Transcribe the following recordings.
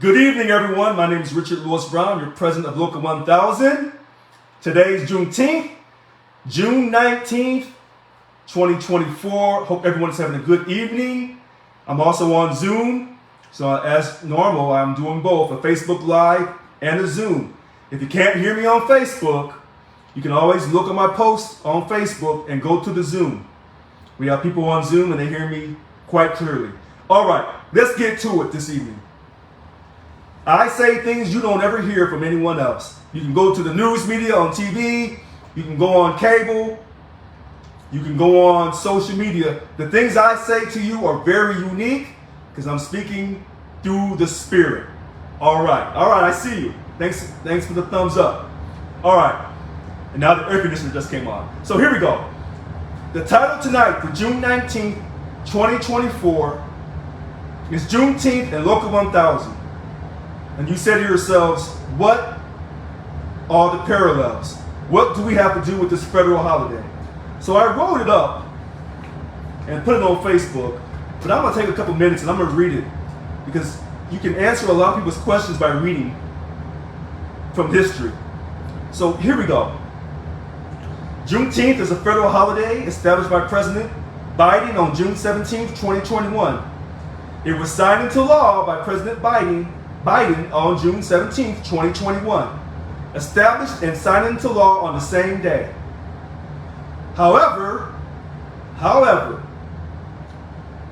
Good evening, everyone. My name is Richard Lewis Brown, your president of Local 1000. Today's Juneteenth, June 19th, 2024. Hope everyone's having a good evening. I'm also on Zoom, so as normal, I'm doing both, a Facebook Live and a Zoom. If you can't hear me on Facebook, you can always look at my posts on Facebook and go to the Zoom. We have people on Zoom and they hear me quite clearly. All right, let's get to it this evening. I say things you don't ever hear from anyone else. You can go to the news media on TV, you can go on cable, you can go on social media. The things I say to you are very unique because I'm speaking through the Spirit. All right, I see you. Thanks for the thumbs up. All right, and now the air conditioner just came on. So here we go. The title tonight for June 19th, 2024 is Juneteenth and Local 1000. And you say to yourselves, what are the parallels? What do we have to do with this federal holiday? So I wrote it up and put it on Facebook, but I'm going to take a couple minutes and I'm going to read it because you can answer a lot of people's questions by reading from history. So here we go. Juneteenth is a federal holiday established by President Biden on June 17th, 2021. It was signed into law by President Biden on June 17, 2021, established and signed into law on the same day. However,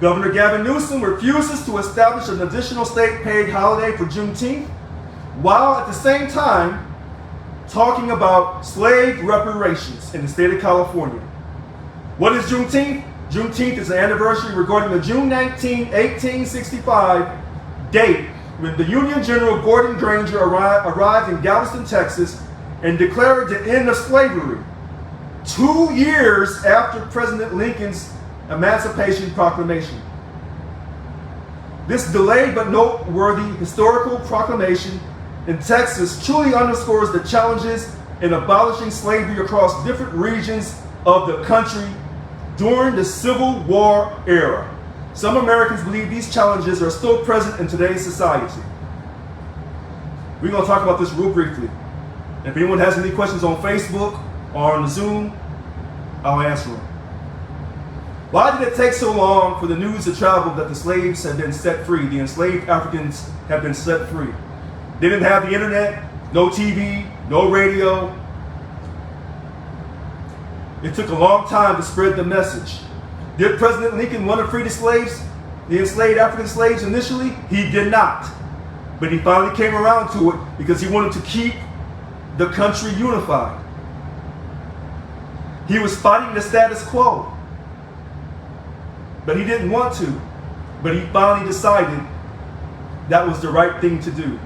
Governor Gavin Newsom refuses to establish an additional state-paid holiday for Juneteenth, while at the same time talking about slave reparations in the state of California. What is Juneteenth? Juneteenth is the anniversary regarding the June 19, 1865 date when the Union General Gordon Granger arrived in Galveston, Texas, and declared the end of slavery, 2 years after President Lincoln's Emancipation Proclamation. This delayed but noteworthy historical proclamation in Texas truly underscores the challenges in abolishing slavery across different regions of the country during the Civil War era. Some Americans believe these challenges are still present in today's society. We're going to talk about this real briefly. If anyone has any questions on Facebook or on the Zoom, I'll answer them. Why did it take so long for the news to travel that the slaves had been set free? The enslaved Africans have been set free. They didn't have the internet, no TV, no radio. It took a long time to spread the message. Did President Lincoln want to free the slaves, the enslaved African slaves initially? He did not. But he finally came around to it because he wanted to keep the country unified. He was fighting the status quo. But he didn't want to. But he finally decided that was the right thing to do.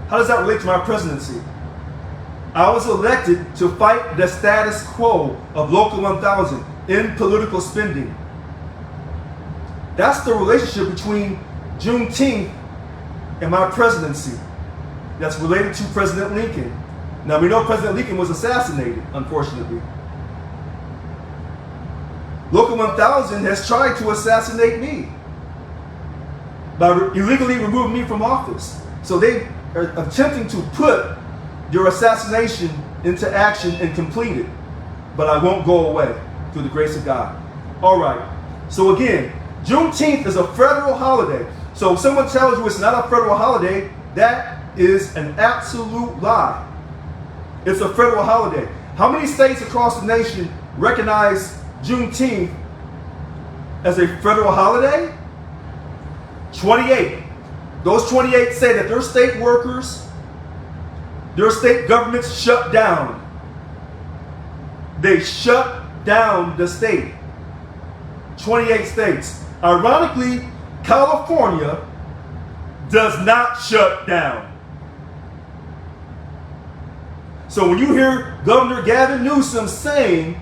How does that relate to my presidency? I was elected to fight the status quo of Local 1000 in political spending. That's the relationship between Juneteenth and my presidency that's related to President Lincoln. Now we know President Lincoln was assassinated, unfortunately. Local 1000 has tried to assassinate me by illegally removing me from office. So they are attempting to put your assassination into action and complete it. But I won't go away through the grace of God. All right. So again, Juneteenth is a federal holiday. So if someone tells you it's not a federal holiday, that is an absolute lie. It's a federal holiday. How many states across the nation recognize Juneteenth as a federal holiday? 28. Those 28 say that their state workers, their state governments shut down. They shut down the state. 28 states. Ironically, California does not shut down. So when you hear Governor Gavin Newsom saying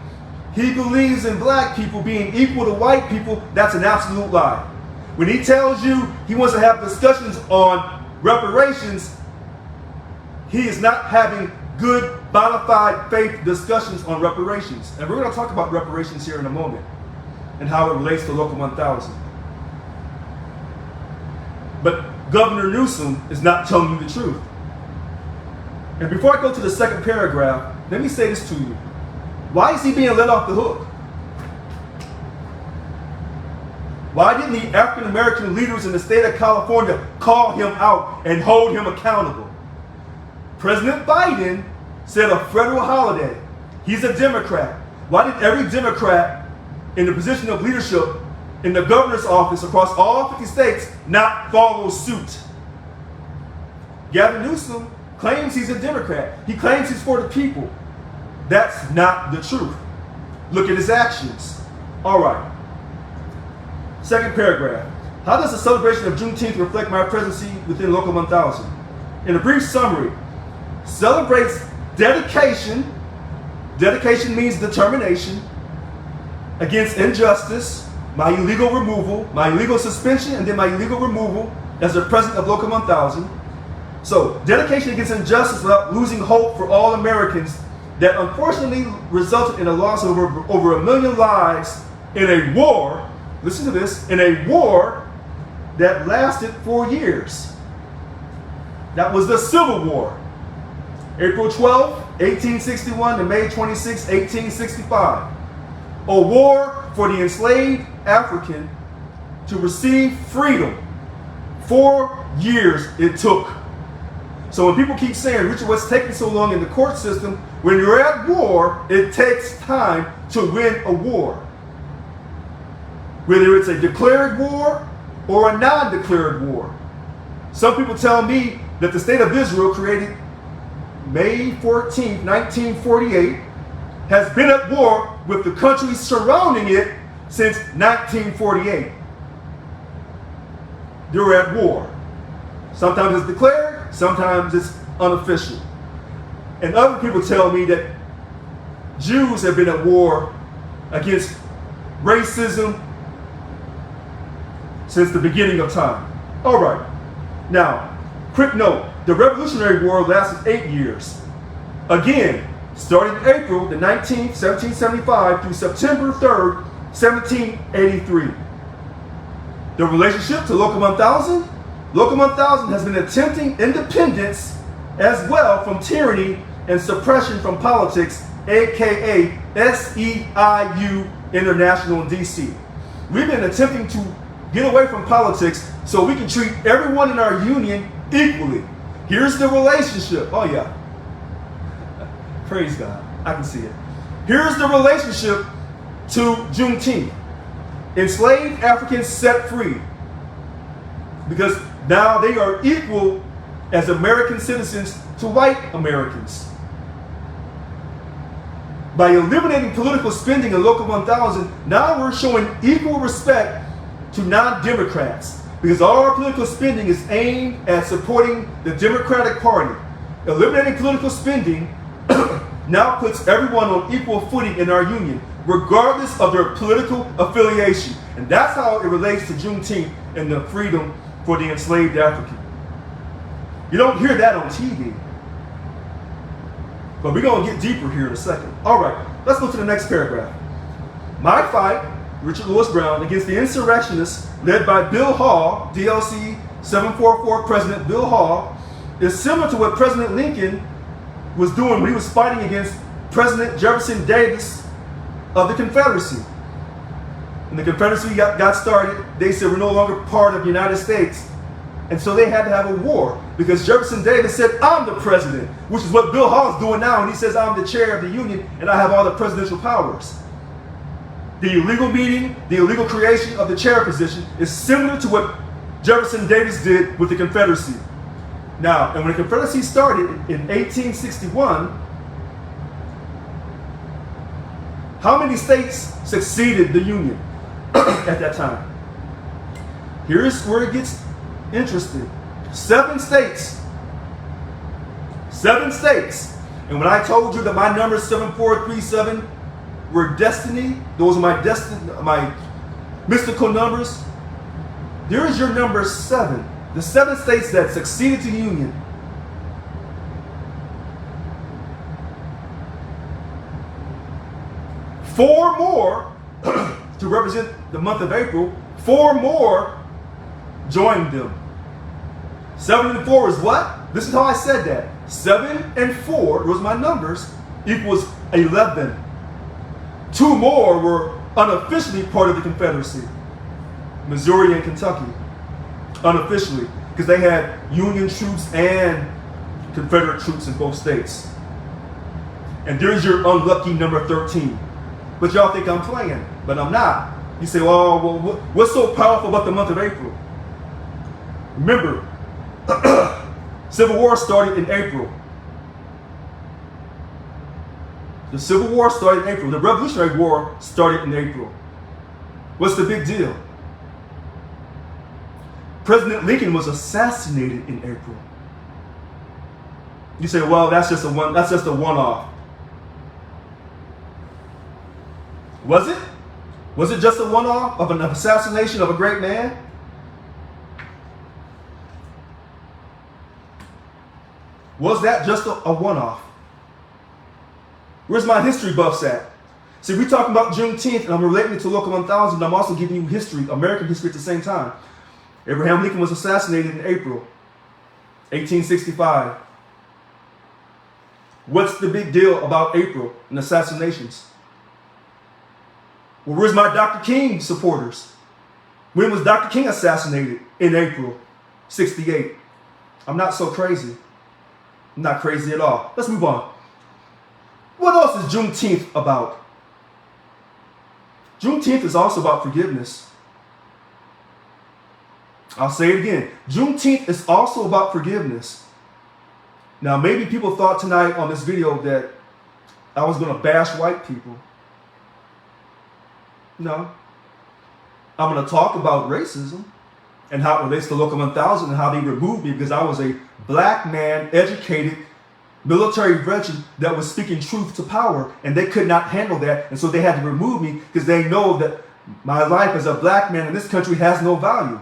he believes in black people being equal to white people, that's an absolute lie. When he tells you he wants to have discussions on reparations, he is not having good, bona fide faith discussions on reparations. And we're going to talk about reparations here in a moment and how it relates to Local 1000. But Governor Newsom is not telling you the truth. And before I go to the second paragraph, let me say this to you. Why is he being let off the hook? Why didn't the African American leaders in the state of California call him out and hold him accountable? President Biden said a federal holiday. He's a Democrat. Why did every Democrat in the position of leadership in the governor's office across all 50 states not follow suit? Gavin Newsom claims he's a Democrat. He claims he's for the people. That's not the truth. Look at his actions. All right. Second paragraph. How does the celebration of Juneteenth reflect my presidency within Local 1000? In a brief summary, celebrates dedication. Dedication means determination against injustice, my illegal removal, my illegal suspension, and then my illegal removal as the president of Local 1000. So, dedication against injustice without losing hope for all Americans that unfortunately resulted in a loss of over 1 million lives in a war, listen to this, in a war that lasted 4 years. That was the Civil War. April 12, 1861 to May 26, 1865. A war for the enslaved African to receive freedom. 4 years it took. So when people keep saying, Richard, what's taking so long in the court system? When you're at war, it takes time to win a war. Whether it's a declared war or a non-declared war. Some people tell me that the state of Israel, created May 14, 1948, has been at war with the countries surrounding it since 1948. They're at war. Sometimes it's declared, sometimes it's unofficial. And other people tell me that Jews have been at war against racism since the beginning of time. All right. Now, quick note, the Revolutionary War lasted 8 years. Again, starting April the 19th, 1775 through September 3rd, 1783. The relationship to Local 1000? Local 1000 has been attempting independence as well from tyranny and suppression from politics, aka SEIU International in DC. We've been attempting to get away from politics so we can treat everyone in our union equally. Here's the relationship. Oh yeah. Praise God. I can see it. Here's the relationship to Juneteenth. Enslaved Africans set free. Because now they are equal as American citizens to white Americans. By eliminating political spending in Local 1000, now we're showing equal respect to non-Democrats, because all our political spending is aimed at supporting the Democratic Party. Eliminating political spending now puts everyone on equal footing in our union, regardless of their political affiliation. And that's how it relates to Juneteenth and the freedom for the enslaved African. You don't hear that on TV. But we're going to get deeper here in a second. All right, let's go to the next paragraph. My fight, Richard Lewis Brown, against the insurrectionists led by Bill Hall, DLC 744 President Bill Hall, is similar to what President Lincoln was doing when he was fighting against President Jefferson Davis of the Confederacy. When the Confederacy got started, they said we're no longer part of the United States. And so they had to have a war because Jefferson Davis said, I'm the president, which is what Bill Hall is doing now. And he says, I'm the chair of the union and I have all the presidential powers. The illegal meeting, the illegal creation of the chair position is similar to what Jefferson Davis did with the Confederacy. Now, and when the Confederacy started in 1861, how many states succeeded the Union at that time? Here's where it gets interesting. 7 states. 7 states. And when I told you that my numbers 7437 were destiny, those are my mystical numbers, there is your number 7. The 7 states that succeeded to the Union. Four more, to represent the month of April, 4 more joined them. 7 and 4 is what? This is how I said that. 7 and 4, was my numbers, equals 11. 2 more were unofficially part of the Confederacy. Missouri and Kentucky. Unofficially. Because they had Union troops and Confederate troops in both states. And there's your unlucky number 13. But y'all think I'm playing, but I'm not. You say, well, what's so powerful about the month of April? Remember, Civil War started in April. The Civil War started in April. The Revolutionary War started in April. What's the big deal? President Lincoln was assassinated in April. You say, well, that's just a one-off. Was it? Was it just a one-off of an assassination of a great man? Was that just a one-off? Where's my history buffs at? See, we're talking about Juneteenth, and I'm relating it to Local 1000, and I'm also giving you history, American history at the same time. Abraham Lincoln was assassinated in April 1865. What's the big deal about April and assassinations? Well, where's my Dr. King supporters? When was Dr. King assassinated? In April 68. I'm not so crazy. I'm not crazy at all. Let's move on. What else is Juneteenth about? Juneteenth is also about forgiveness. I'll say it again. Juneteenth is also about forgiveness. Now, maybe people thought tonight on this video that I was going to bash white people. No. I'm going to talk about racism and how it relates to Local 1000 and how they removed me because I was a black man, educated, military veteran that was speaking truth to power, and they could not handle that, and so they had to remove me because they know that my life as a black man in this country has no value.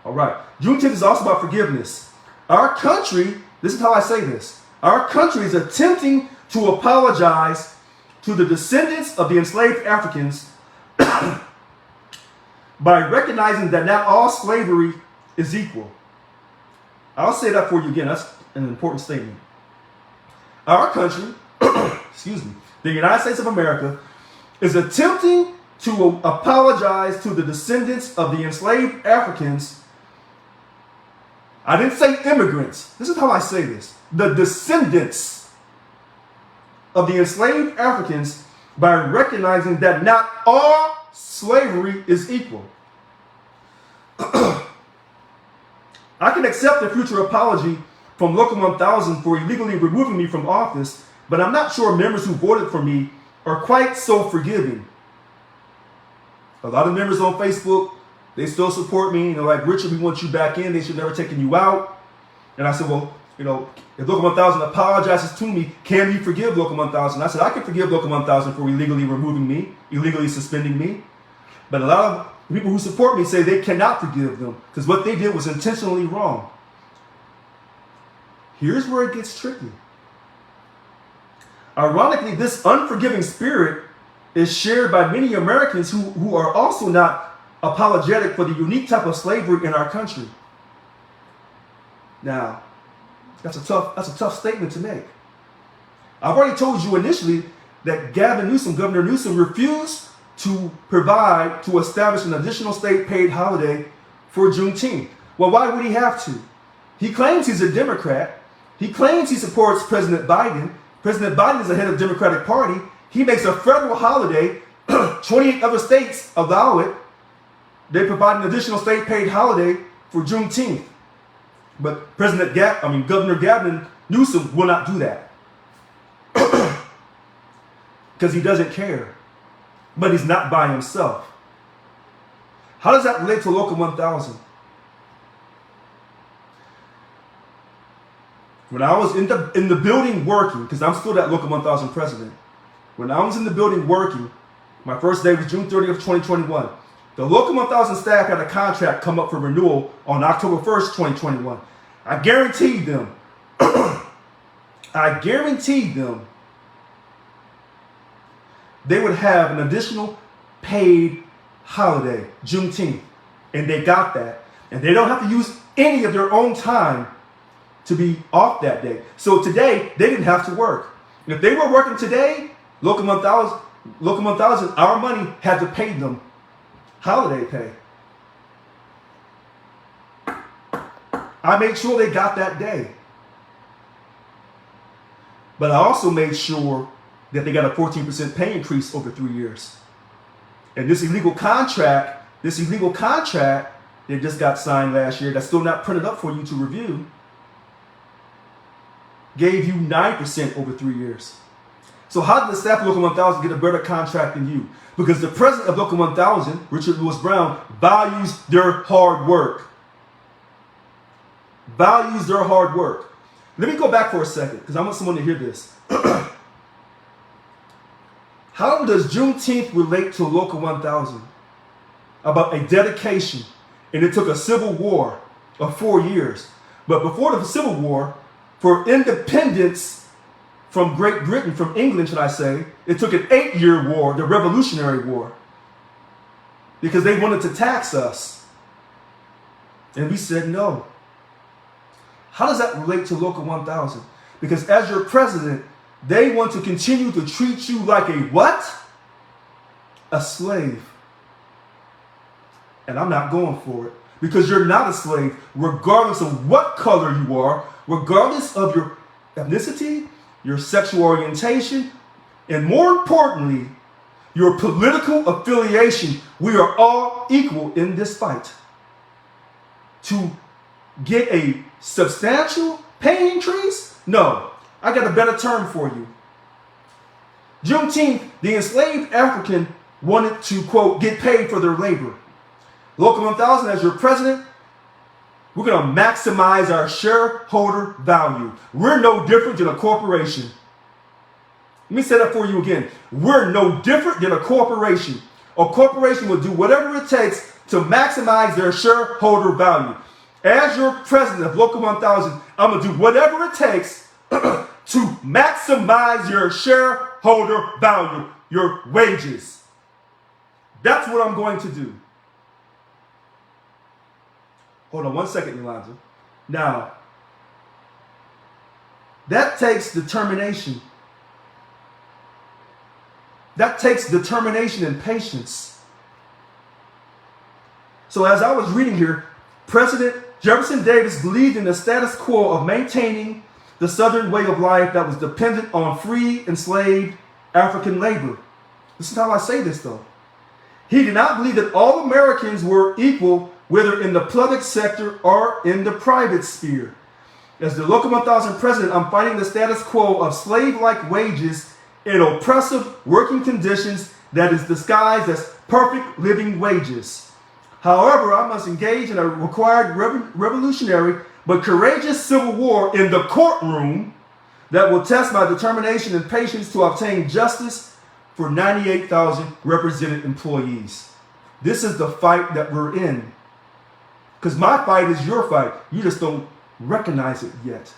All right. Juneteenth is also about forgiveness. Our country, this is how I say this, our country is attempting to apologize to the descendants of the enslaved Africans by recognizing that not all slavery is equal. I'll say that for you again. That's an important statement. Our country, excuse me, the United States of America, is attempting to apologize to the descendants of the enslaved Africans. I didn't say immigrants. This is how I say this. The descendants of the enslaved Africans by recognizing that not all slavery is equal. I can accept a future apology from Local 1000 for illegally removing me from office, but I'm not sure members who voted for me are quite so forgiving. A lot of members on Facebook, they still support me. You know, like, Richard, we want you back in. They should never taken you out. And I said, well, you know, if Local 1000 apologizes to me, can you forgive Local 1000? I said, I can forgive Local 1000 for illegally removing me, illegally suspending me. But a lot of people who support me say they cannot forgive them because what they did was intentionally wrong. Here's where it gets tricky. Ironically, this unforgiving spirit is shared by many Americans who are also not apologetic for the unique type of slavery in our country. Now, that's a tough statement to make. I've already told you initially that Gavin Newsom, Governor Newsom, refused to establish an additional state paid holiday for Juneteenth. Well, why would he have to? He claims he's a Democrat. He claims he supports President Biden. President Biden is the head of the Democratic Party. He makes a federal holiday. 28 other states allow it. They provide an additional state paid holiday for Juneteenth. But Governor Gavin Newsom will not do that. Because he doesn't care. But he's not by himself. How does that relate to Local 1000? When I was in the building working, because I'm still that Local 1000 president, when I was in the building working, my first day was June 30th, 2021. The Local 1000 staff had a contract come up for renewal on October 1st, 2021. I guaranteed them, they would have an additional paid holiday, Juneteenth. And they got that. And they don't have to use any of their own time to be off that day. So today, they didn't have to work. If they were working today, Local 1000, our money had to pay them holiday pay. I made sure they got that day. But I also made sure that they got a 14% pay increase over 3 years. And this illegal contract they just got signed last year, that's still not printed up for you to review, gave you 9% over 3 years. So how did the staff of Local 1000 get a better contract than you? Because the president of Local 1000, Richard Lewis Brown, values their hard work. Values their hard work. Let me go back for a second, because I want someone to hear this. How does Juneteenth relate to Local 1000? About a dedication. And it took a civil war of 4 years. But before the Civil War, for independence from Great Britain, from England, should I say, it took an 8-year war, the Revolutionary War. Because they wanted to tax us. And we said no. How does that relate to Local 1000? Because as your president, they want to continue to treat you like a what? A slave. And I'm not going for it. Because you're not a slave, regardless of what color you are, regardless of your ethnicity, your sexual orientation, and more importantly, your political affiliation. We are all equal in this fight. To get a substantial pay increase? No, I got a better term for you. Juneteenth, the enslaved African wanted to, quote, get paid for their labor. Local 1000, as your president, we're going to maximize our shareholder value. We're no different than a corporation. Let me say that for you again. We're no different than a corporation. A corporation will do whatever it takes to maximize their shareholder value. As your president of Local 1000, I'm going to do whatever it takes to maximize your shareholder value, your wages. That's what I'm going to do. Hold on one second, Yolanda. Now, that takes determination. That takes determination and patience. So as I was reading here, President Jefferson Davis believed in the status quo of maintaining the Southern way of life that was dependent on free enslaved African labor. This is how I say this, though. He did not believe that all Americans were equal, whether in the public sector or in the private sphere. As the Local 1000 president, I'm fighting the status quo of slave-like wages in oppressive working conditions that is disguised as perfect living wages. However, I must engage in a required revolutionary but courageous civil war in the courtroom that will test my determination and patience to obtain justice for 98,000 represented employees. This is the fight that we're in. Because my fight is your fight. You just don't recognize it yet.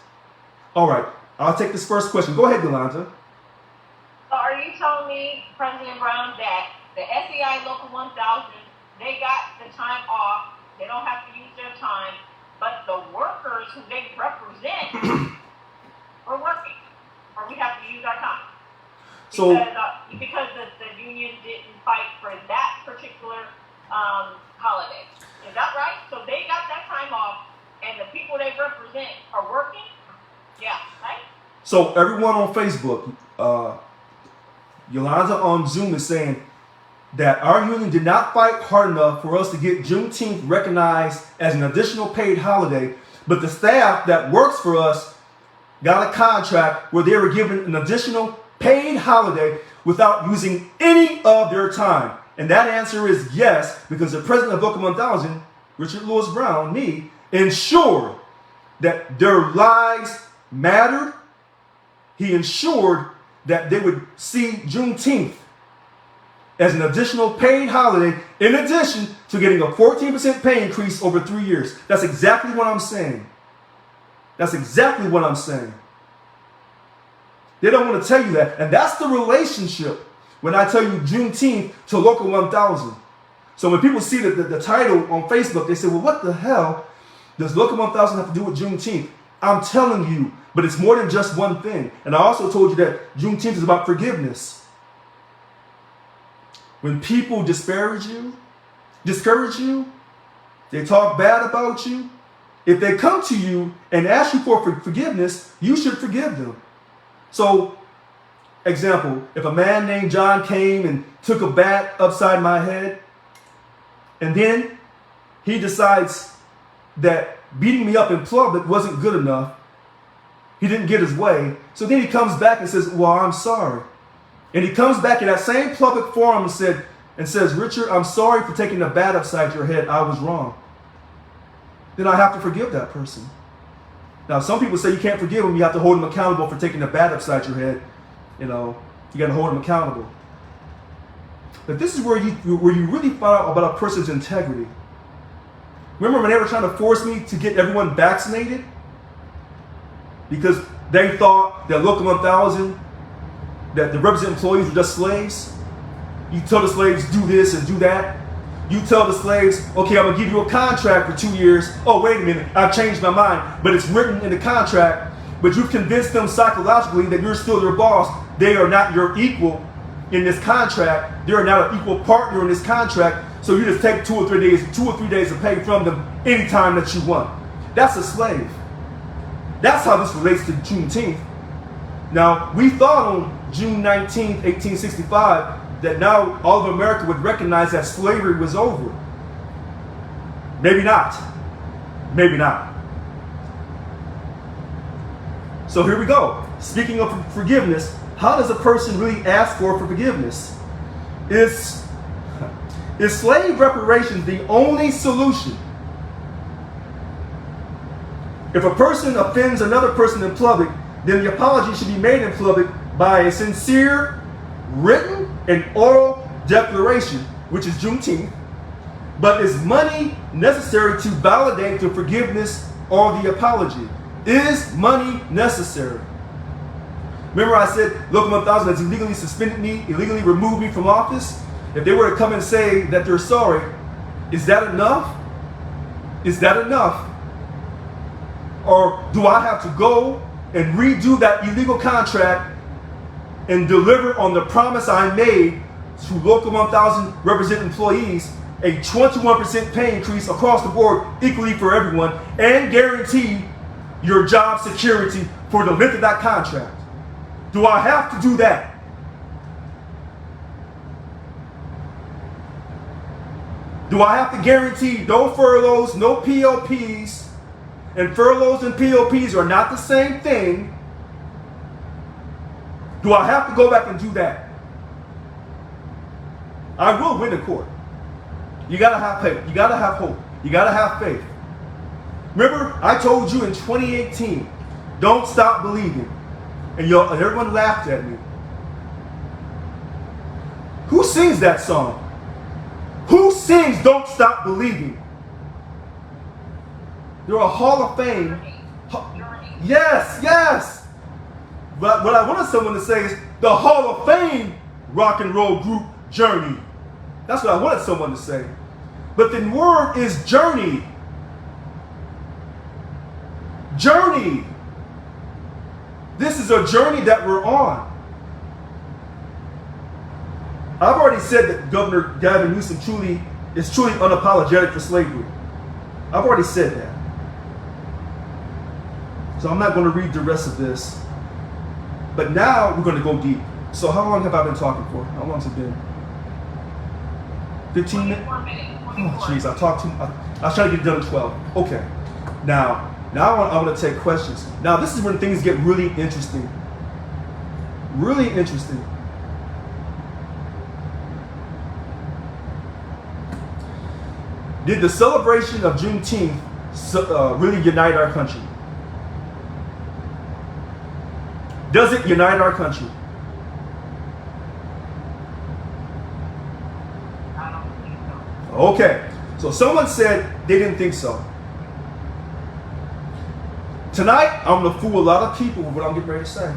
All right, I'll take this first question. Go ahead, Yolanda. So are you telling me, President Brown, that the SEI Local 1000, they got the time off, they don't have to use their time, but the workers who they represent are working, or we have to use our time? Because the union didn't fight for that particular holiday. Is that right? So they got that time off, and the people they represent are working? Yeah, right? So everyone on Facebook, Yolanda on Zoom is saying that our union did not fight hard enough for us to get Juneteenth recognized as an additional paid holiday, but the staff that works for us got a contract where they were given an additional paid holiday without using any of their time. And that answer is yes, because the president of Local 1000, Richard Lewis Brown, me, ensured that their lives mattered. He ensured that they would see Juneteenth as an additional paid holiday in addition to getting a 14% pay increase over 3 years. That's exactly what I'm saying. That's exactly what I'm saying. They don't want to tell you that. And that's the relationship when I tell you Juneteenth to Local 1000. So when people see the title on Facebook, they say, well, what the hell does Local 1000 have to do with Juneteenth? I'm telling you, but it's more than just one thing. And I also told you that Juneteenth is about forgiveness. When people discourage you, they talk bad about you, if they come to you and ask you for forgiveness, you should forgive them. So, example, if a man named John came and took a bat upside my head, and then he decides that beating me up in public wasn't good enough, he didn't get his way, so then he comes back and says, well, I'm sorry. And he comes back in that same public forum and says, Richard, I'm sorry for taking a bat upside your head. I was wrong. Then I have to forgive that person. Now, some people say you can't forgive him. You have to hold him accountable for taking a bat upside your head. You know, you got to hold him accountable. But this is where you really find out about a person's integrity. Remember when they were trying to force me to get everyone vaccinated? Because they thought that Local 1000, that the representative employees were just slaves. You tell the slaves, do this and do that. You tell the slaves, okay, I'm going to give you a contract for 2 years. Oh, wait a minute, I've changed my mind. But it's written in the contract, but you've convinced them psychologically that you're still their boss. They are not your equal in this contract. They are not an equal partner in this contract. So you just take 2 or 3 days of pay from them anytime that you want. That's a slave. That's how this relates to Juneteenth. Now, we thought on June 19th, 1865, that now all of America would recognize that slavery was over. Maybe not. Maybe not. So here we go. Speaking of forgiveness, how does a person really ask for forgiveness? Is slave reparations the only solution? If a person offends another person in public, then the apology should be made in public by a sincere, written, and oral declaration, which is Juneteenth. But is money necessary to validate the forgiveness or the apology? Is money necessary? Remember I said Local 1000 has illegally suspended me, illegally removed me from office? If they were to come and say that they're sorry, is that enough? Is that enough? Or do I have to go and redo that illegal contract and deliver on the promise I made to Local 1000 representative employees, a 21% pay increase across the board equally for everyone, and guarantee your job security for the length of that contract? Do I have to do that? Do I have to guarantee no furloughs, no PLPs? And furloughs and PLPs are not the same thing. Do I have to go back and do that? I will win in court. You gotta have faith. You gotta have hope. You gotta have faith. Remember, I told you in 2018, don't stop believing. And everyone laughed at me. Who sings that song? Who sings Don't Stop Believing? They're a Hall of Fame. Yes, yes. But what I wanted someone to say is the Hall of Fame rock and roll group Journey. That's what I wanted someone to say. But the word is journey. Journey. This is a journey that we're on. I've already said that Governor Gavin Newsom is truly unapologetic for slavery. I've already said that. So I'm not going to read the rest of this. But now we're going to go deep. So how long have I been talking for? How long has it been? 15 minutes? Oh, jeez, I talked too much. I was trying to get it done at 12. Okay. Now I want to take questions. Now, this is when things get really interesting. Really interesting. Did the celebration of Juneteenth really unite our country? Does it unite our country? I don't think so. Okay, so someone said they didn't think so. Tonight, I'm going to fool a lot of people with what I'm getting ready to say.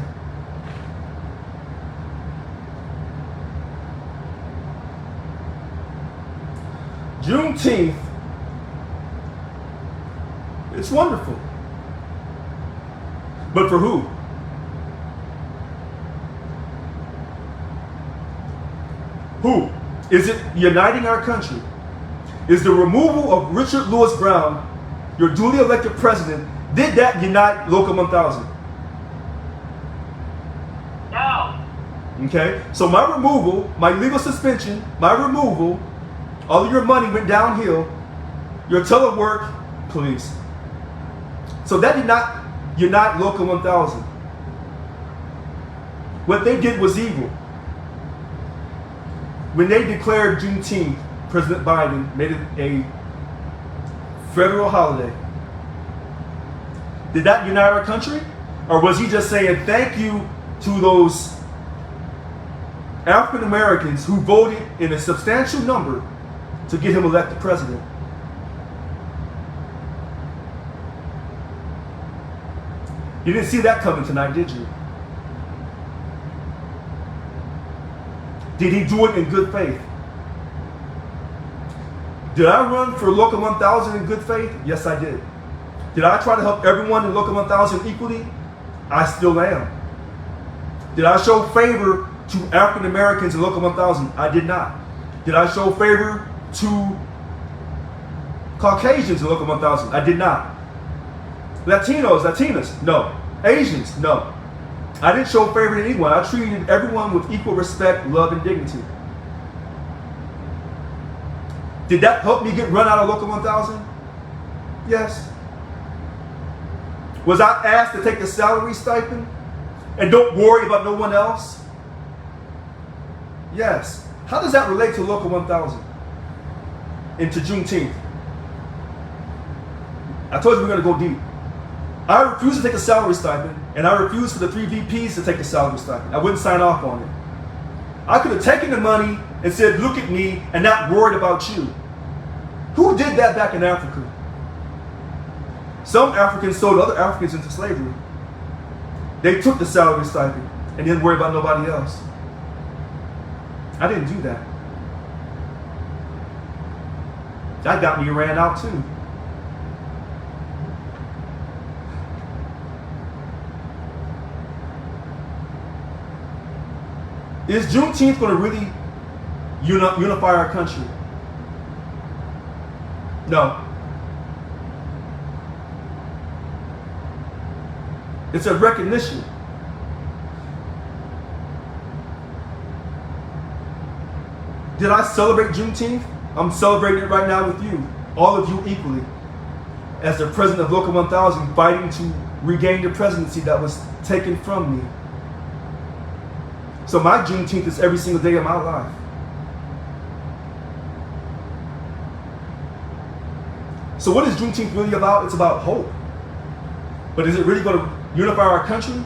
Juneteenth, it's wonderful. But for who? Who? Is it uniting our country? Is the removal of Richard Lewis Brown, your duly elected president, did that unite Local 1000? No. Okay, so my removal, my legal suspension, my removal, all of your money went downhill. Your telework, please. So that did not unite Local 1000. What they did was evil. When they declared Juneteenth, President Biden made it a federal holiday. Did that unite our country? Or was he just saying thank you to those African Americans who voted in a substantial number to get him elected president? You didn't see that coming tonight, did you? Did he do it in good faith? Did I run for Local 1000 in good faith? Yes, I did. Did I try to help everyone in Local 1000 equally? I still am. Did I show favor to African Americans in Local 1000? I did not. Did I show favor to Caucasians in Local 1000? I did not. Latinos, Latinas? No. Asians? No. I didn't show favor to anyone. I treated everyone with equal respect, love, and dignity. Did that help me get run out of Local 1000? Yes. Was I asked to take a salary stipend and don't worry about no one else? Yes. How does that relate to Local 1000 and to Juneteenth? I told you we're going to go deep. I refused to take a salary stipend, and I refused for the 3 VPs to take a salary stipend. I wouldn't sign off on it. I could have taken the money and said, look at me, and not worried about you. Who did that back in Africa? Some Africans sold other Africans into slavery. They took the salary stipend and didn't worry about nobody else. I didn't do that. That got me ran out too. Is Juneteenth going to really unify our country? No. It's a recognition. Did I celebrate Juneteenth? I'm celebrating it right now with you, all of you equally, as the president of Local 1000, fighting to regain the presidency that was taken from me. So my Juneteenth is every single day of my life. So what is Juneteenth really about? It's about hope. But is it really going to unify our country?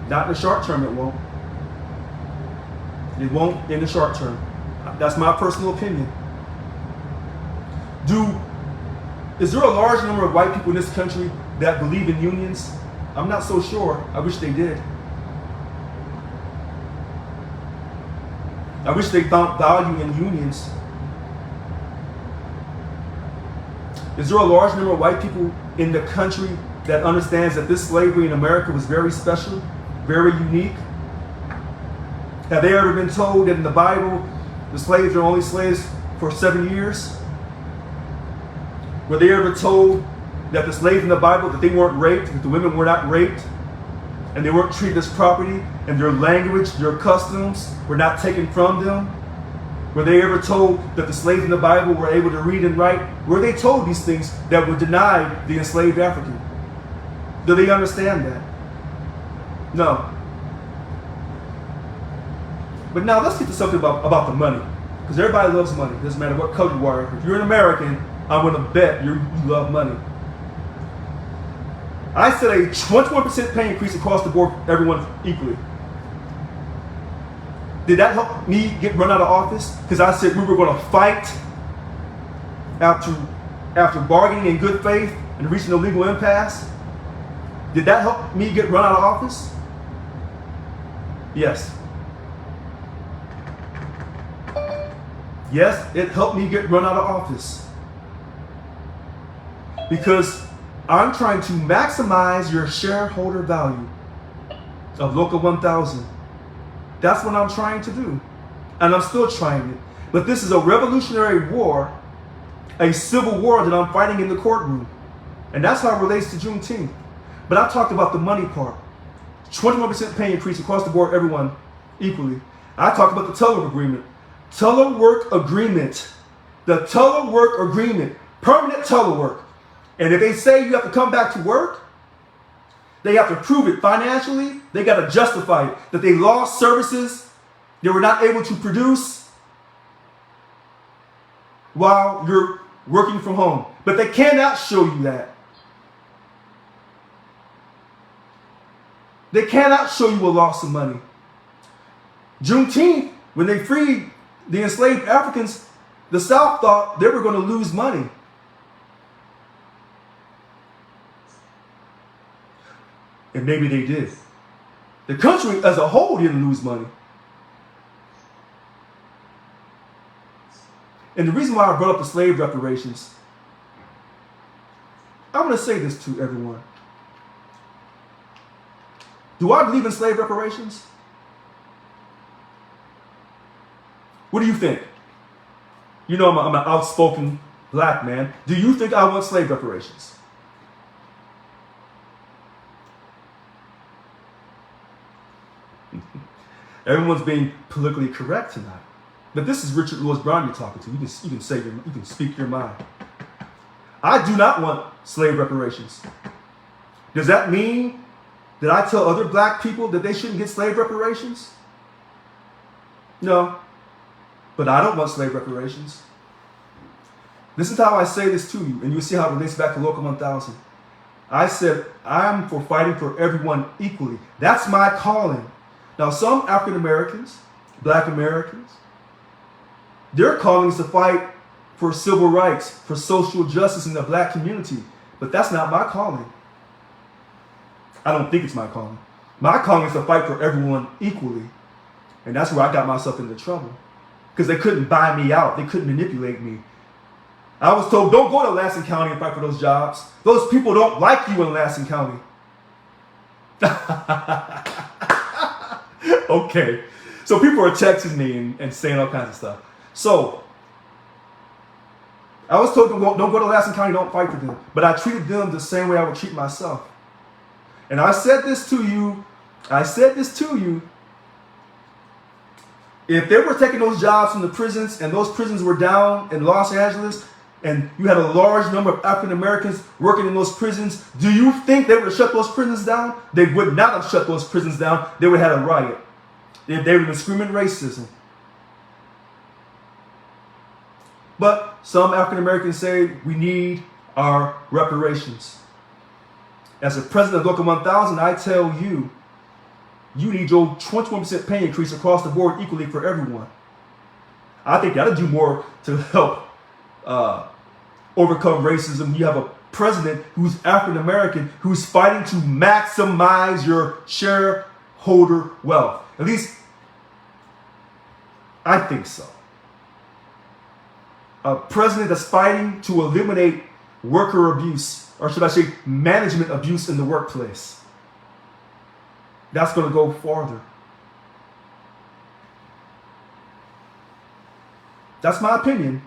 Not in the short term, it won't. It won't in the short term. That's my personal opinion. Is there a large number of white people in this country that believe in unions? I'm not so sure. I wish they did. I wish they found value in unions. Is there a large number of white people in the country that understands that this slavery in America was very special, very unique? Have they ever been told that in the Bible, the slaves are only slaves for 7 years? Were they ever told that the slaves in the Bible, that they weren't raped, that the women were not raped, and they weren't treated as property, and their language, their customs were not taken from them? Were they ever told that the slaves in the Bible were able to read and write? Were they told these things that were denied the enslaved African? Do they understand that? No. But now let's get to something about the money. Because everybody loves money. Doesn't matter what color you are. If you're an American, I'm going to bet you love money. I said a 21% pay increase across the board for everyone equally. Did that help me get run out of office? Because I said we were going to fight after bargaining in good faith and reaching a legal impasse. Did that help me get run out of office? Yes. Yes, it helped me get run out of office. Because I'm trying to maximize your shareholder value of Local 1000. That's what I'm trying to do. And I'm still trying it. But this is a revolutionary war, a civil war that I'm fighting in the courtroom. And that's how it relates to Juneteenth. But I talked about the money part. 21% pay increase across the board, everyone equally. I talked about the telework agreement. Telework agreement. The telework agreement. Permanent telework. And if they say you have to come back to work, they have to prove it financially. They got to justify it. That they lost services they were not able to produce while you're working from home. But they cannot show you that. They cannot show you a loss of money. Juneteenth, when they freed the enslaved Africans, the South thought they were going to lose money. And maybe they did. The country as a whole didn't lose money. And the reason why I brought up the slave reparations, I'm going to say this to everyone. Do I believe in slave reparations? What do you think? You know I'm an outspoken black man. Do you think I want slave reparations? Everyone's being politically correct tonight. But this is Richard Lewis Brown you're talking to. You can speak your mind. I do not want slave reparations. Does that mean that I tell other black people that they shouldn't get slave reparations? No. But I don't want slave reparations. Listen to how I say this to you, and you'll see how it relates back to Local 1000. I said, I'm for fighting for everyone equally. That's my calling. Now, some African Americans, black Americans, their calling is to fight for civil rights, for social justice in the black community. But that's not my calling. I don't think it's my calling. My calling is to fight for everyone equally. And that's where I got myself into trouble. Because they couldn't buy me out. They couldn't manipulate me. I was told, don't go to Lansing County and fight for those jobs. Those people don't like you in Lansing County. Okay. So people are texting me and saying all kinds of stuff. So I was told, don't go to Lansing County, don't fight for them. But I treated them the same way I would treat myself. And I said this to you. If they were taking those jobs from the prisons and those prisons were down in Los Angeles and you had a large number of African Americans working in those prisons, do you think they would have shut those prisons down? They would not have shut those prisons down. They would have had a riot. They would have been screaming racism. But some African Americans say we need our reparations. As a president of Local 1000, I tell you, you need your 21% pay increase across the board equally for everyone. I think that'll do more to help overcome racism. You have a president who's African American who's fighting to maximize your shareholder wealth. At least, I think so. A president that's fighting to eliminate worker abuse, or should I say management abuse in the workplace. That's going to go farther. That's my opinion.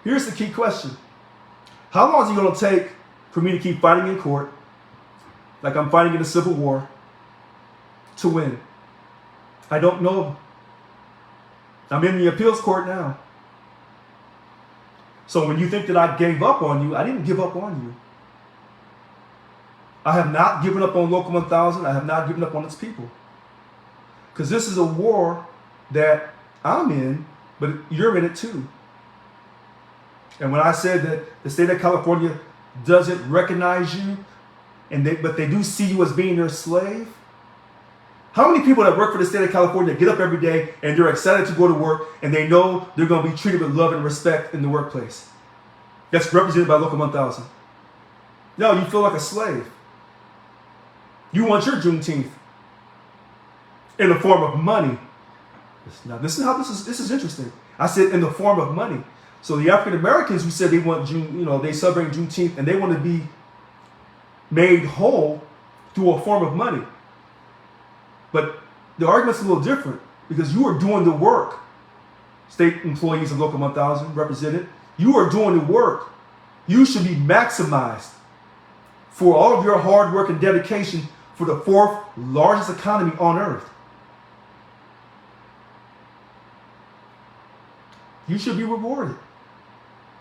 Here's the key question. How long is it going to take for me to keep fighting in court, like I'm fighting in a civil war, to win? I don't know. I'm in the appeals court now. So when you think that I gave up on you, I didn't give up on you. I have not given up on Local 1000. I have not given up on its people. Because this is a war that I'm in, but you're in it too. And when I said that the state of California doesn't recognize you, but they do see you as being their slave, how many people that work for the state of California get up every day and they're excited to go to work and they know they're going to be treated with love and respect in the workplace? that's represented by Local 1000. No, you feel like a slave. You want your Juneteenth in the form of money. Now, this is interesting. I said in the form of money. So the African Americans who said they want they celebrate Juneteenth and they want to be made whole through a form of money. But the argument's a little different because you are doing the work. State employees of Local 1000 represented. You are doing the work. You should be maximized for all of your hard work and dedication for the fourth largest economy on earth. You should be rewarded.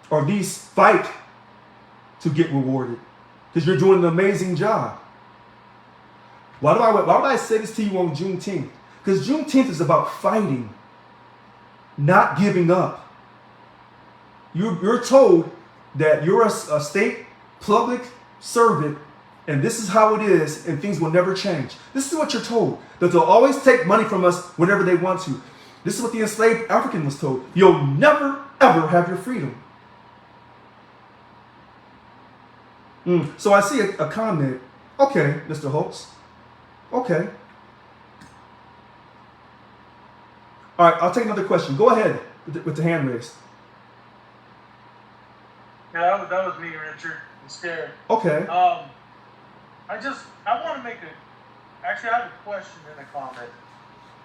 Or at least fight to get rewarded. Because you're doing an amazing job. Why would I say this to you on Juneteenth? Because Juneteenth is about fighting, not giving up. You're told that you're a state public servant and this is how it is and things will never change. This is what you're told. That they'll always take money from us whenever they want to. This is what the enslaved African was told. You'll never, ever have your freedom. So I see a comment. Okay, Mr. Holtz. Okay. All right, I'll take another question. Go ahead with the hand raised. Yeah, that was me, Richard. I'm scared. Okay. I want to make actually I have a question and a comment.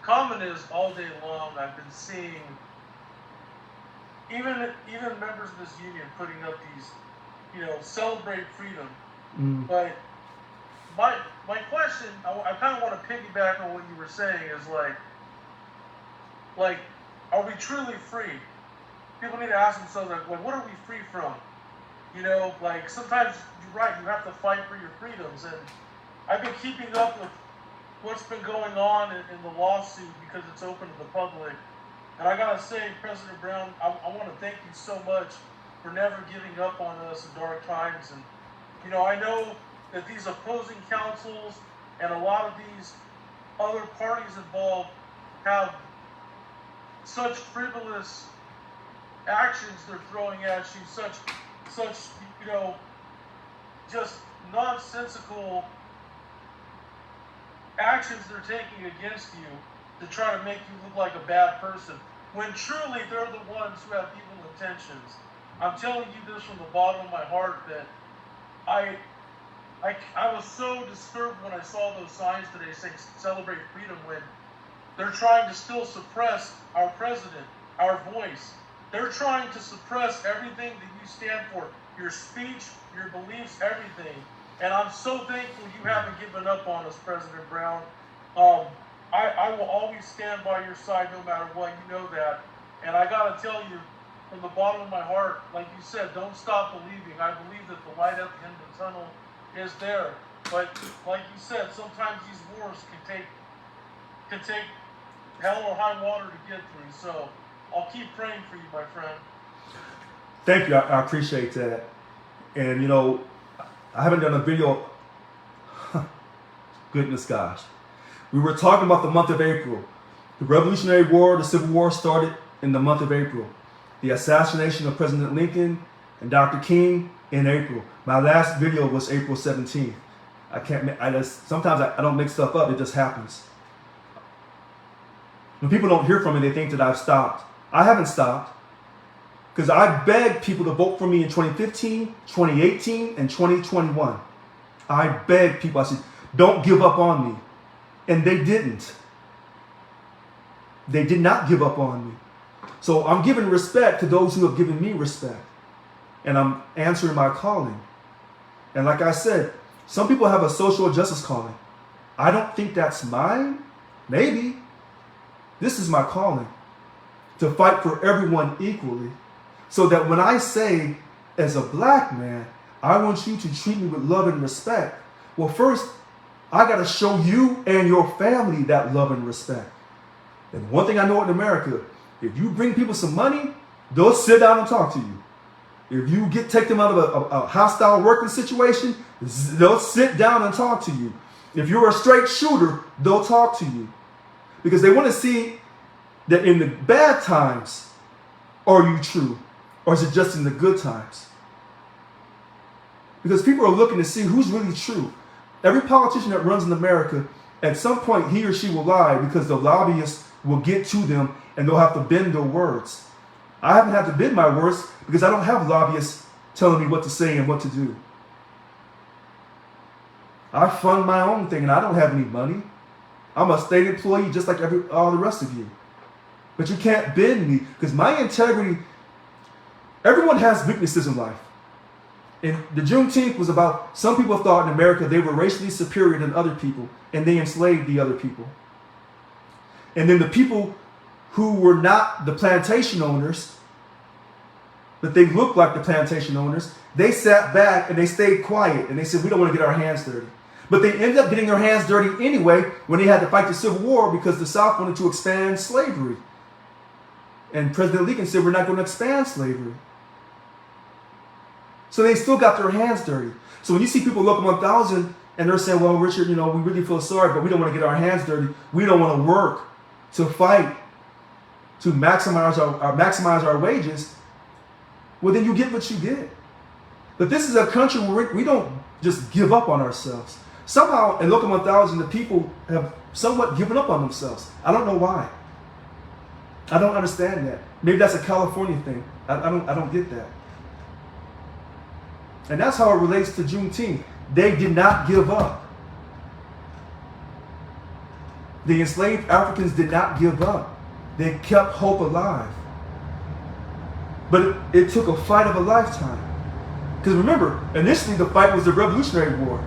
Comment is all day long I've been seeing even members of this union putting up these, celebrate freedom. But my question, I kind of want to piggyback on what you were saying is like, are we truly free? People need to ask themselves, like, what are we free from? Sometimes you're right, you have to fight for your freedoms. And I've been keeping up with what's been going on in the lawsuit because it's open to the public. And I gotta say, President Brown, I want to thank you so much for never giving up on us in dark times. And, I know that these opposing councils and a lot of these other parties involved have such frivolous actions they're throwing at you, such just nonsensical actions they're taking against you to try to make you look like a bad person, when truly they're the ones who have evil intentions. I'm telling you this from the bottom of my heart that I was so disturbed when I saw those signs today saying celebrate freedom when they're trying to still suppress our president, our voice. They're trying to suppress everything that you stand for, your speech, your beliefs, everything. And I'm so thankful you haven't given up on us, President Brown. I will always stand by your side no matter what, you know that. And I gotta tell you, from the bottom of my heart, like you said, don't stop believing. I believe that the light at the end of the tunnel is there. But like you said, sometimes these wars can take hell or high water to get through. So I'll keep praying for you, my friend. Thank you. I appreciate that. And I haven't done a video. Goodness gosh. We were talking about the month of April. The Revolutionary War, the Civil War started in the month of April. The assassination of President Lincoln and Dr. King in April. My last video was April 17th. Sometimes I don't make stuff up. It just happens. When people don't hear from me, they think that I've stopped. I haven't stopped. Because I begged people to vote for me in 2015, 2018, and 2021. I begged people. I said, don't give up on me. And they didn't. They did not give up on me. So I'm giving respect to those who have given me respect. And I'm answering my calling. And like I said, some people have a social justice calling. I don't think that's mine. Maybe. This is my calling. To fight for everyone equally. So that when I say, as a black man, I want you to treat me with love and respect. Well, first, I got to show you and your family that love and respect. And one thing I know in America, if you bring people some money, they'll sit down and talk to you. If you take them out of a hostile working situation, they'll sit down and talk to you. If you're a straight shooter, they'll talk to you. Because they want to see that in the bad times, are you true? Or is it just in the good times? Because people are looking to see who's really true. Every politician that runs in America, at some point he or she will lie because the lobbyists will get to them and they'll have to bend their words. I haven't had to bend my words because I don't have lobbyists telling me what to say and what to do. I fund my own thing and I don't have any money. I'm a state employee just like all the rest of you. But you can't bend me because my integrity, everyone has weaknesses in life. And the Juneteenth was about, some people thought in America they were racially superior than other people and they enslaved the other people. And then the people who were not the plantation owners, but they looked like the plantation owners, they sat back and they stayed quiet and they said, we don't want to get our hands dirty. But they ended up getting their hands dirty anyway when they had to fight the Civil War because the South wanted to expand slavery. And President Lincoln said, we're not going to expand slavery. So they still got their hands dirty. So when you see people Local 1000 and they're saying, well, Richard, we really feel sorry, but we don't want to get our hands dirty. We don't want to work to fight to maximize our wages. Well, then you get what you get. But this is a country where we don't just give up on ourselves. Somehow in Local 1000, the people have somewhat given up on themselves. I don't know why. I don't understand that. Maybe that's a California thing. I don't get that. And that's how it relates to Juneteenth. They did not give up. The enslaved Africans did not give up. They kept hope alive. But it took a fight of a lifetime. Because remember, initially the fight was the Revolutionary War.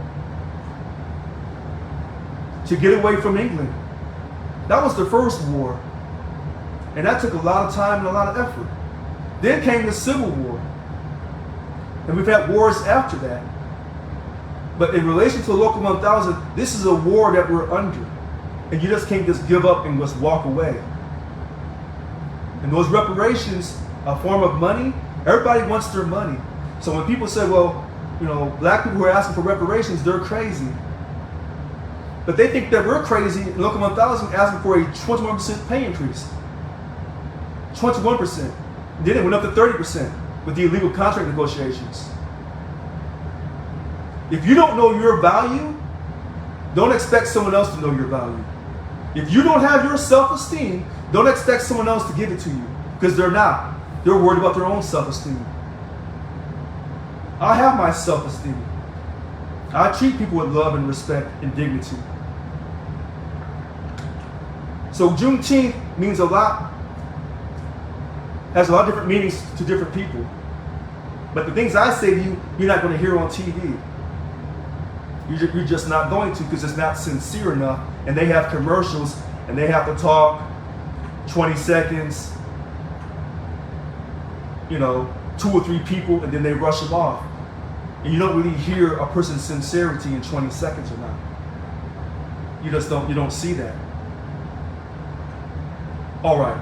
To get away from England. That was the first war. And that took a lot of time and a lot of effort. Then came the Civil War. And we've had wars after that. But in relation to Local 1000, this is a war that we're under. And you just can't just give up and just walk away. And those reparations, a form of money, everybody wants their money. So when people say, well, black people who are asking for reparations, they're crazy. But they think that we're crazy in Local 1000 asking for a 21% pay increase. 21%. Then it went up to 30% with the illegal contract negotiations. If you don't know your value, don't expect someone else to know your value. If you don't have your self-esteem, don't expect someone else to give it to you, because they're not. They're worried about their own self-esteem. I have my self-esteem. I treat people with love and respect and dignity. So Juneteenth means a lot, has a lot of different meanings to different people. But the things I say to you, you're not going to hear on TV. You're just not going to, because it's not sincere enough. And they have commercials and they have to talk 20 seconds, 2 or 3 people, and then they rush them off. And you don't really hear a person's sincerity in 20 seconds or not. You don't see that. All right.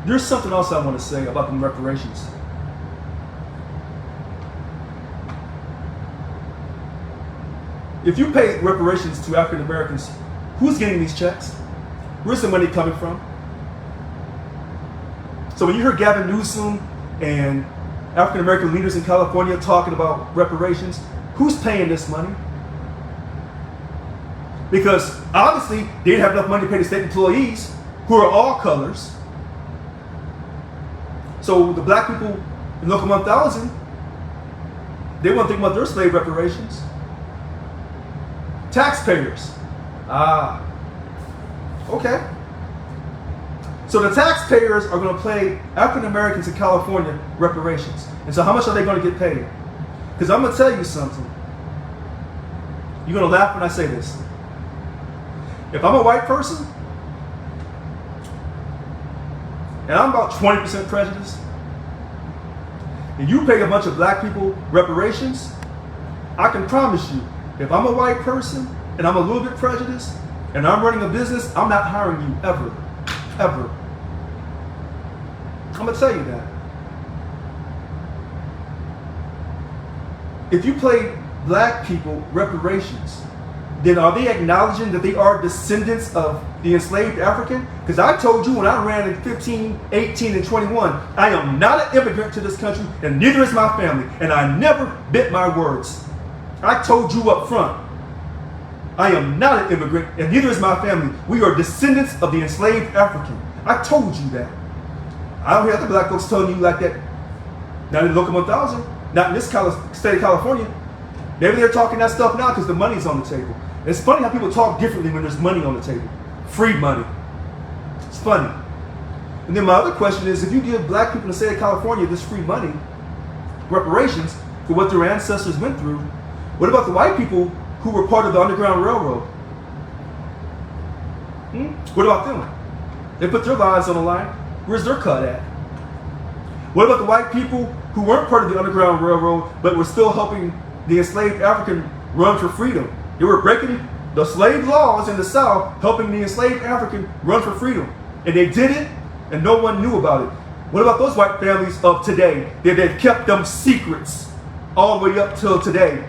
There's something else I want to say about the reparations. If you pay reparations to African Americans, who's getting these checks? Where's the money coming from? So when you hear Gavin Newsom and African American leaders in California talking about reparations, who's paying this money? Because obviously they didn't have enough money to pay the state employees, who are all colors. So the black people in Local 1000, they want to think about their slave reparations. Taxpayers. Okay. So the taxpayers are going to pay African Americans in California reparations. And so how much are they going to get paid? Because I'm going to tell you something. You're going to laugh when I say this. If I'm a white person, and I'm about 20% prejudiced, and you pay a bunch of black people reparations, I can promise you, if I'm a white person and I'm a little bit prejudiced and I'm running a business, I'm not hiring you ever. Ever. I'm going to tell you that. If you pay black people reparations, then are they acknowledging that they are descendants of the enslaved African? Because I told you when I ran in 15, 18, and 21, I am not an immigrant to this country, and neither is my family, and I never bit my words. I told you up front, I am not an immigrant, and neither is my family. We are descendants of the enslaved African. I told you that. I don't hear other black folks telling you like that. Not in Local 1000, not in this state of California. Maybe they're talking that stuff now because the money's on the table. It's funny how people talk differently when there's money on the table. Free money. It's funny. And then my other question is, if you give black people in the state of California this free money, reparations for what their ancestors went through, what about the white people who were part of the Underground Railroad? What about them? They put their lives on the line. Where's their cut at? What about the white people who weren't part of the Underground Railroad but were still helping the enslaved African run for freedom? They were breaking the slave laws in the South, helping the enslaved African run for freedom. And they did it, and no one knew about it. What about those white families of today? They've kept them secrets all the way up till today.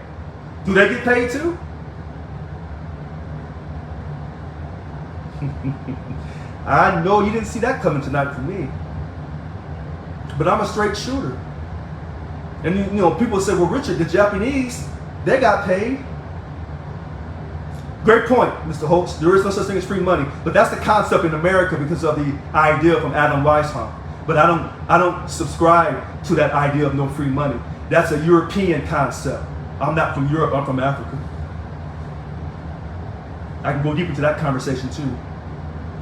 Do they get paid too? I know you didn't see that coming tonight for me. But I'm a straight shooter. And you know, people say, well, Richard, the Japanese, they got paid. Great point, Mr. Holtz. There is no such thing as free money. But that's the concept in America because of the idea from Adam Weishaupt. But I don't subscribe to that idea of no free money. That's a European concept. I'm not from Europe, I'm from Africa. I can go deep into that conversation too.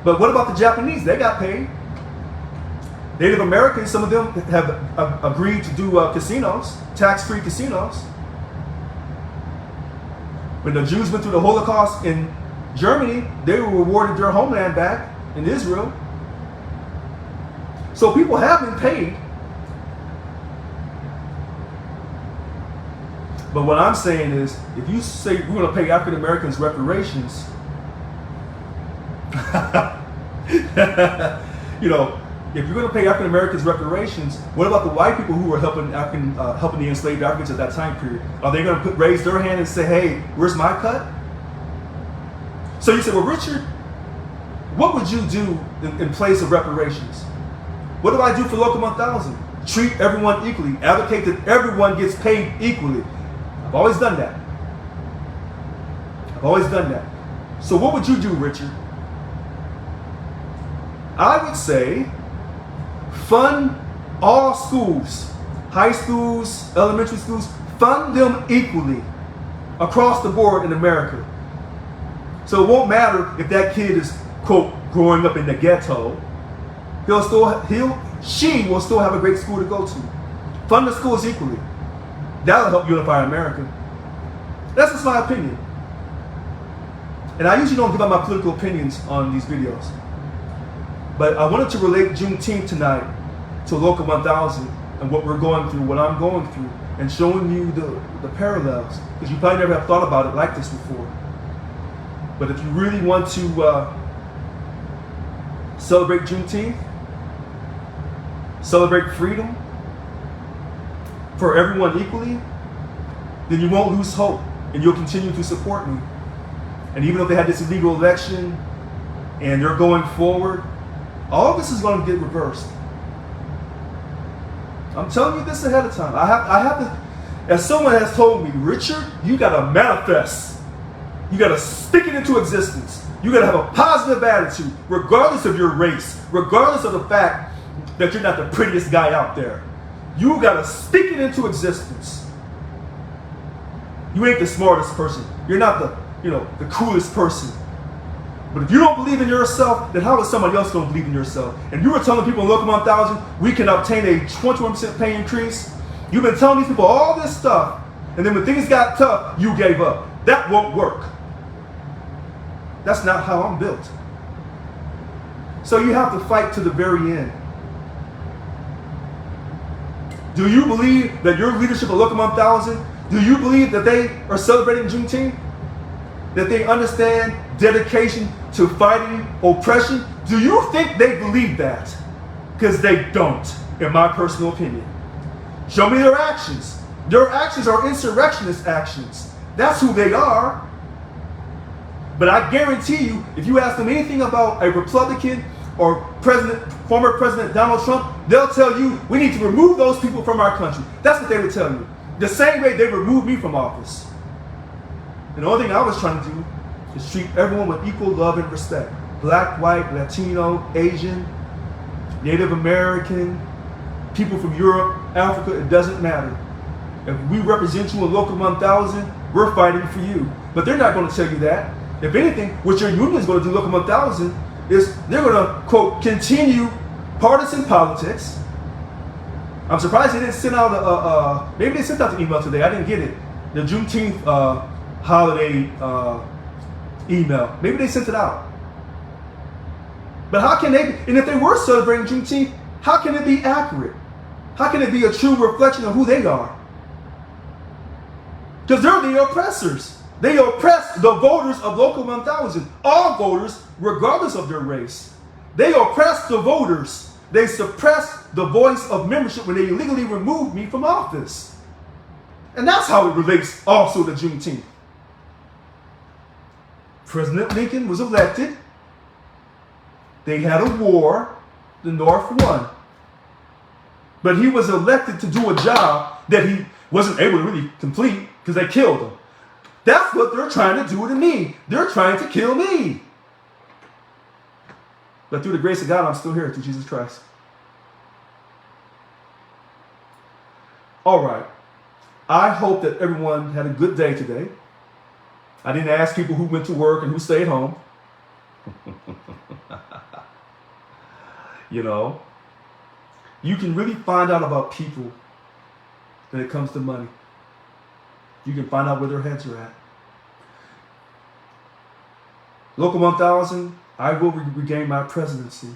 But what about the Japanese? They got paid. Native Americans, some of them have agreed to do casinos, tax-free casinos. When the Jews went through the Holocaust in Germany, they were rewarded their homeland back in Israel. So people have been paid. But what I'm saying is, if you say we're going to pay African Americans reparations, you know, if you're going to pay African Americans reparations, what about the white people who were helping the enslaved Africans at that time period? Are they going to raise their hand and say, "Hey, where's my cut?" So you say, "Well, Richard, what would you do in place of reparations?" What do I do for Local 1000? Treat everyone equally. Advocate that everyone gets paid equally. I've always done that. I've always done that. So what would you do, Richard? I would say fund all schools, high schools, elementary schools, fund them equally across the board in America. So it won't matter if that kid is, quote, growing up in the ghetto. She will still have a great school to go to. Fund the schools equally. That'll help unify America. That's just my opinion. And I usually don't give out my political opinions on these videos. But I wanted to relate Juneteenth tonight to Local 1000 and what we're going through, what I'm going through, and showing you the parallels. Because you probably never have thought about it like this before. But if you really want to celebrate Juneteenth, celebrate freedom for everyone equally, then you won't lose hope and you'll continue to support me. And even if they had this illegal election and they're going forward, all of this is going to get reversed. I'm telling you this ahead of time. I have to, as someone has told me, Richard, you got to manifest. You got to stick it into existence. You got to have a positive attitude, regardless of your race, regardless of the fact that you're not the prettiest guy out there. You got to stick it into existence. You ain't the smartest person. You're not the coolest person. But if you don't believe in yourself, then how is somebody else going to believe in yourself? And you were telling people in Local 1000, we can obtain a 21% pay increase. You've been telling these people all this stuff, and then when things got tough, you gave up. That won't work. That's not how I'm built. So you have to fight to the very end. Do you believe that your leadership at Local 1000, do you believe that they are celebrating Juneteenth? That they understand dedication to fighting oppression? Do you think they believe that? Because they don't, in my personal opinion. Show me their actions. Their actions are insurrectionist actions. That's who they are. But I guarantee you, if you ask them anything about a Republican or former President Donald Trump, they'll tell you we need to remove those people from our country. That's what they would tell you. The same way they removed me from office. And the only thing I was trying to do is treat everyone with equal love and respect. Black, white, Latino, Asian, Native American, people from Europe, Africa, it doesn't matter. If we represent you in Local 1000, we're fighting for you. But they're not going to tell you that. If anything, what your union is going to do, Local 1000, is they're going to, quote, continue partisan politics. I'm surprised they didn't send out maybe they sent out the email today. I didn't get it. The Juneteenth holiday email. Maybe they sent it out. But how can they, and if they were celebrating Juneteenth, how can it be accurate? How can it be a true reflection of who they are? Because they're the oppressors. They oppress the voters of Local 1000. All voters, regardless of their race. They oppress the voters. They suppress the voice of membership when they illegally removed me from office. And that's how it relates also to Juneteenth. President Lincoln was elected. They had a war. The North won. But he was elected to do a job that he wasn't able to really complete because they killed him. That's what they're trying to do to me. They're trying to kill me. But through the grace of God, I'm still here through Jesus Christ. All right. I hope that everyone had a good day today. I didn't ask people who went to work and who stayed home. You know, you can really find out about people when it comes to money. You can find out where their heads are at. Local 1000, I will regain my presidency.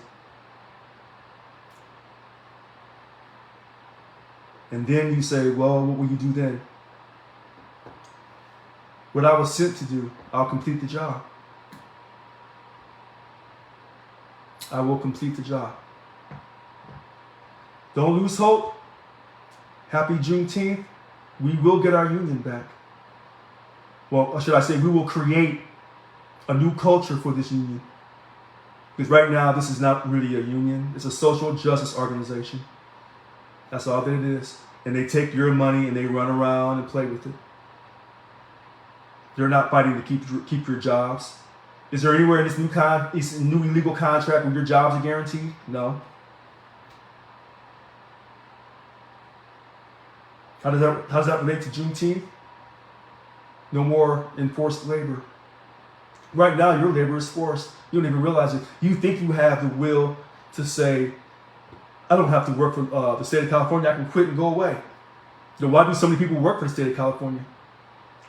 And then you say, well, what will you do then? What I was sent to do, I'll complete the job. I will complete the job. Don't lose hope. Happy Juneteenth. We will get our union back. Well, or should I say, we will create a new culture for this union. Because right now, this is not really a union. It's a social justice organization. That's all that it is. And they take your money and they run around and play with it. They're not fighting to keep your jobs. Is there anywhere in this new illegal contract where your jobs are guaranteed? No. How does that relate to Juneteenth? No more enforced labor. Right now, your labor is forced. You don't even realize it. You think you have the will to say, I don't have to work for the state of California. I can quit and go away. Then why do so many people work for the state of California?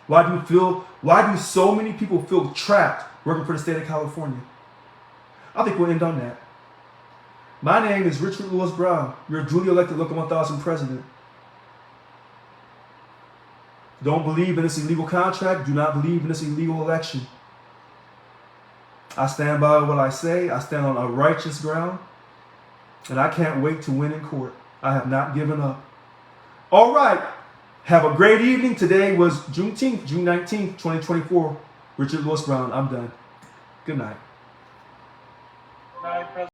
Why do so many people feel trapped working for the state of California? I think we'll end on that. My name is Richard Lewis Brown, your duly elected Local 1000 president. Don't believe in this illegal contract. Do not believe in this illegal election. I stand by what I say. I stand on a righteous ground. And I can't wait to win in court. I have not given up. All right. Have a great evening. Today was Juneteenth, June 19th, 2024. Richard Lewis Brown. I'm done. Good night.